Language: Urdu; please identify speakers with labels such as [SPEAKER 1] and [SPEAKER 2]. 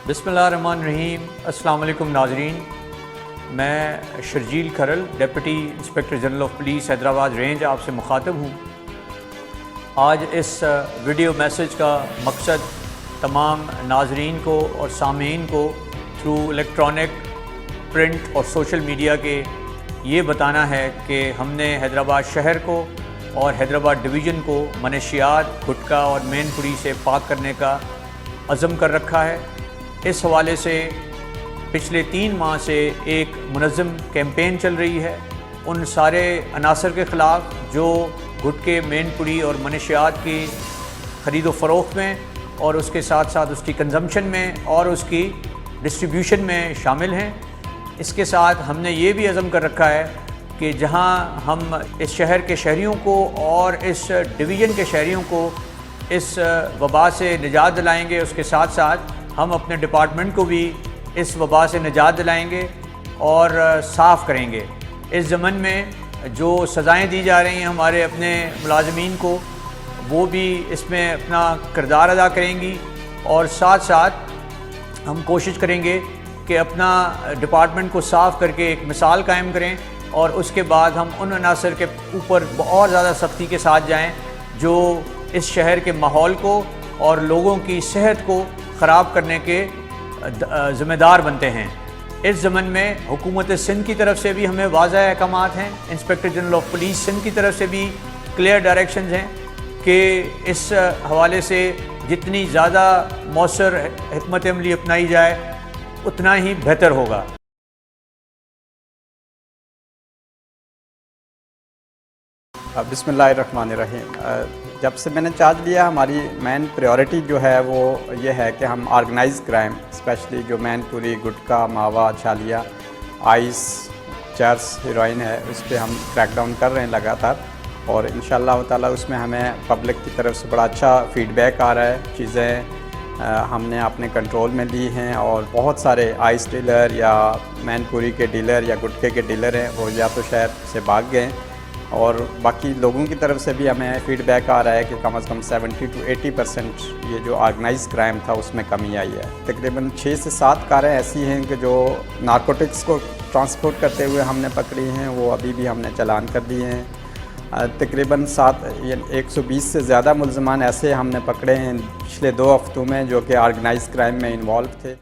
[SPEAKER 1] بسم اللہ الرحمن الرحیم۔ السلام علیکم ناظرین، میں Sharjeel Kharal, deputy inspector general of police Hyderabad range آپ سے مخاطب ہوں۔ آج اس ویڈیو میسیج کا مقصد تمام ناظرین کو اور سامعین کو تھرو الیکٹرانک، پرنٹ اور سوشل میڈیا کے یہ بتانا ہے کہ ہم نے حیدرآباد شہر کو اور حیدرآباد ڈویژن کو منشیات، گٹکا اور مین پوری سے پاک کرنے کا عزم کر رکھا ہے۔ اس حوالے سے پچھلے 3 ماہ سے ایک منظم کیمپین چل رہی ہے ان سارے عناصر کے خلاف جو گٹکے، مین پوری اور منشیات کی خرید و فروخت میں اور اس کے ساتھ ساتھ اس کی کنزمپشن میں اور اس کی ڈسٹریبیوشن میں شامل ہیں۔ اس کے ساتھ ہم نے یہ بھی عزم کر رکھا ہے کہ جہاں ہم اس شہر کے شہریوں کو اور اس ڈویژن کے شہریوں کو اس وبا سے نجات دلائیں گے، اس کے ساتھ ساتھ ہم اپنے ڈپارٹمنٹ کو بھی اس وبا سے نجات دلائیں گے اور صاف کریں گے۔ اس ضمن میں جو سزائیں دی جا رہی ہیں ہمارے اپنے ملازمین کو، وہ بھی اس میں اپنا کردار ادا کریں گی، اور ساتھ ساتھ ہم کوشش کریں گے کہ اپنا ڈپارٹمنٹ کو صاف کر کے ایک مثال قائم کریں، اور اس کے بعد ہم ان عناصر کے اوپر اور زیادہ سختی کے ساتھ جائیں جو اس شہر کے ماحول کو اور لوگوں کی صحت کو خراب کرنے کے ذمہ دار بنتے ہیں۔ اس ضمن میں حکومت سندھ کی طرف سے بھی ہمیں واضح احکامات ہیں، inspector general of police Sindh کی طرف سے بھی کلیئر ڈائریکشنز ہیں کہ اس حوالے سے جتنی زیادہ مؤثر حکمت عملی اپنائی جائے اتنا ہی بہتر ہوگا۔
[SPEAKER 2] بسم اللہ الرحمن الرحیم۔ جب سے میں نے چارج لیا، ہماری مین پریورٹی جو ہے وہ یہ ہے کہ ہم آرگنائز کرائم، اسپیشلی جو مین پوری، گٹکا، ماوا، چھالیا، آئس، چرس، ہیروئن ہے، اس پہ ہم کریک ڈاؤن کر رہے ہیں لگاتار، اور انشاءاللہ تعالیٰ اس میں ہمیں پبلک کی طرف سے بڑا اچھا فیڈ بیک آ رہا ہے۔ چیزیں ہم نے اپنے کنٹرول میں لی ہیں، اور بہت سارے آئس ڈیلر یا مین پوری کے ڈیلر یا گٹکے کے ڈیلر ہیں، وہ یا تو شہر سے بھاگ گئے ہیں، اور باقی لوگوں کی طرف سے بھی ہمیں فیڈ بیک آ رہا ہے کہ کم از کم 70 to 80% یہ جو آرگنائز کرائم تھا اس میں کمی آئی ہے۔ تقریباً 6 سے 7 کاریں ایسی ہیں کہ جو نارکوٹکس کو ٹرانسپورٹ کرتے ہوئے ہم نے پکڑی ہیں، وہ ابھی بھی ہم نے چالان کر دیے ہیں۔ تقریباً 120 سے زیادہ ملزمان ایسے ہم نے پکڑے ہیں پچھلے 2 ہفتوں میں جو کہ آرگنائز کرائم میں انوالو تھے۔